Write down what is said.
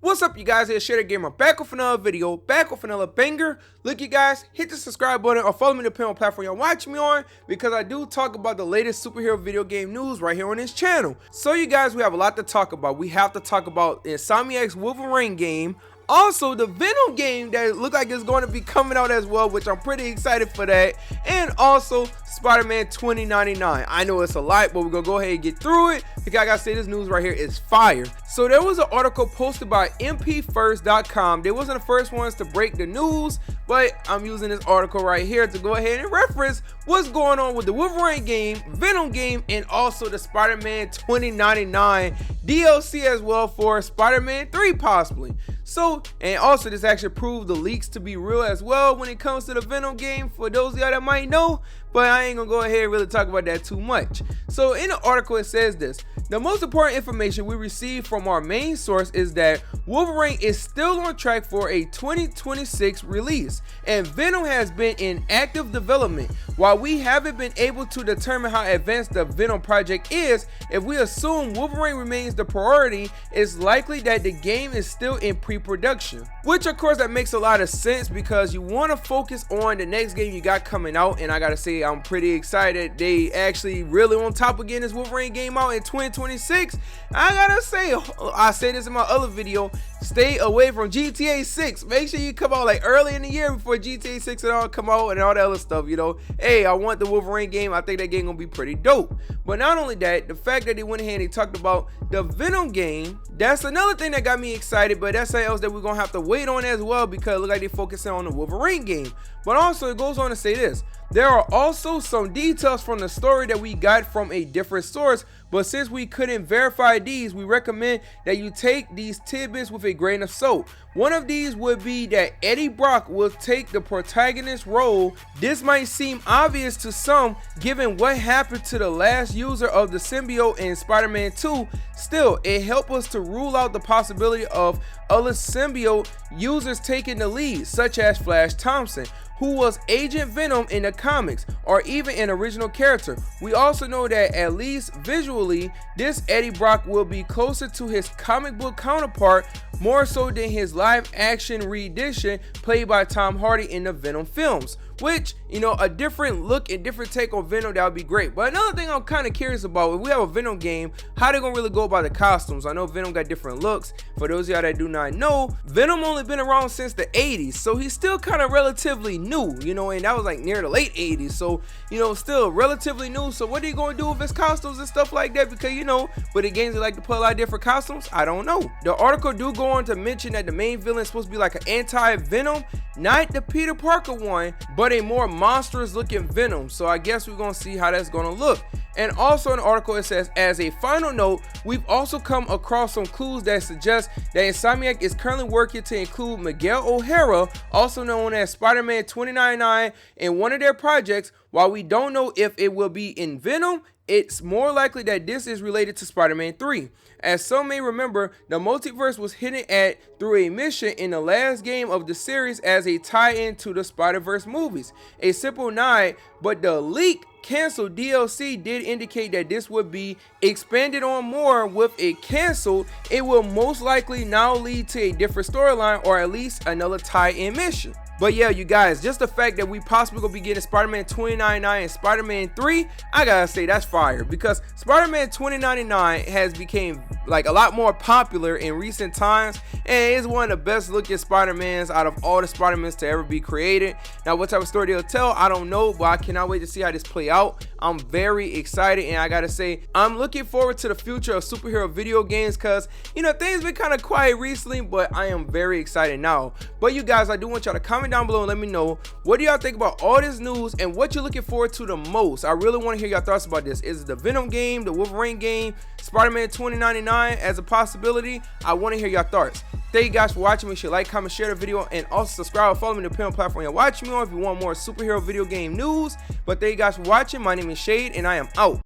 What's up, you guys? It's Shader Gamer back with another video, back with another banger. Look, you guys, hit the subscribe button or follow me depending on the platform you're watching me on, because I do talk about the latest superhero video game news right here on this channel. So you guys, we have a lot to talk about. We have to talk about Insomniac's Wolverine game. Also, the Venom game that look like it's going to be coming out as well, which I'm pretty excited for that. And also, Spider-Man 2099. I know it's a lot, but we're going to go ahead and get through it, because I got to say, this news right here is fire. So there was an article posted by mpfirst.com. They wasn't the first ones to break the news, but I'm using this article right here to go ahead and reference what's going on with the Wolverine game, Venom game, and also the Spider-Man 2099 DLC as well for Spider-Man 3 possibly. So, and also this actually proved the leaks to be real as well when it comes to the Venom game, for those of y'all that might know, but I ain't gonna go ahead and really talk about that too much. So in the article it says this: the most important information we received from our main source is that Wolverine is still on track for a 2026 release, and Venom has been in active development. While we haven't been able to determine how advanced the Venom project is, if we assume Wolverine remains the priority, it's likely that the game is still in pre-production. Which of course that makes a lot of sense, because you want to focus on the next game you got coming out, and I gotta say I'm pretty excited they actually really on top of getting this Wolverine game out in 2026. I gotta say, I said this in my other video, stay away from GTA 6. Make sure you come out like early in the year before GTA 6 and all come out and all that other stuff, you know. Hey, I want the Wolverine game. I think that game gonna be pretty dope. But not only that, the fact that they went ahead and they talked about the Venom game, that's another thing that got me excited, but that's something else that we're gonna have to wait on as well, because it looks like they're focusing on the Wolverine game. But also it goes on to say this: there are also some details from the story that we got from a different source, but since we couldn't verify these, we recommend that you take these tidbits with a grain of salt. One of these would be that Eddie Brock will take the protagonist role. This might seem obvious to some given what happened to the last user of the symbiote in Spider-Man 2. Still, it helps us to rule out the possibility of other symbiote users taking the lead, such as Flash Thompson, who was Agent Venom in the comics, or even an original character. We also know that at least visually, this Eddie Brock will be closer to his comic book counterpart, more so than his live action rendition played by Tom Hardy in the Venom films. Which, you know, a different look and different take on Venom, that would be great. But another thing I'm kind of curious about, if we have a Venom game, how they gonna really go about the costumes? I know Venom got different looks. For those of y'all that do not know, Venom only been around since the 80s, so he's still kind of relatively new, you know, and that was like near the late 80s, so, you know, still relatively new. So what are you gonna do with his costumes and stuff like that? Because, you know, but the games they like to put a lot of different costumes, I don't know. The article do go on to mention that the main villain is supposed to be like an anti-Venom, not the Peter Parker one, but a more monstrous looking Venom. So I guess we're gonna see how that's gonna look. And also in the article it says, as a final note, we've also come across some clues that suggest that Insomniac is currently working to include Miguel O'Hara, also known as Spider-Man 2099, in one of their projects. While we don't know if it will be in Venom, it's more likely that this is related to Spider-Man 3. As some may remember, the multiverse was hinted at through a mission in the last game of the series as a tie-in to the Spider-Verse movies. A simple nod, but the leak canceled DLC did indicate that this would be expanded on more. With it canceled, it will most likely now lead to a different storyline, or at least another tie-in mission. But yeah, you guys, just the fact that we possibly gonna be getting Spider-Man 2099 and Spider-Man 3, I gotta say that's fire, because Spider-Man 2099 has become like a lot more popular in recent times, and is one of the best looking Spider-Mans out of all the Spider-Mans to ever be created. Now what type of story they'll tell, I don't know, but I cannot wait to see how this play out. I'm very excited, and I gotta say, I'm looking forward to the future of superhero video games, because, you know, things been kind of quiet recently, but I am very excited now. But you guys, I do want y'all to comment down below and let me know, what do y'all think about all this news and what you're looking forward to the most. I really want to hear your thoughts about this. Is it the Venom game, the Wolverine game, Spider-Man 2099 as a possibility? I want to hear your thoughts. Thank you guys for watching. Make sure you like, comment, share the video, and also subscribe and follow me on the depending on the platform you're watching me on if you want more superhero video game news. But thank you guys for watching. My name is Shade, and I am out.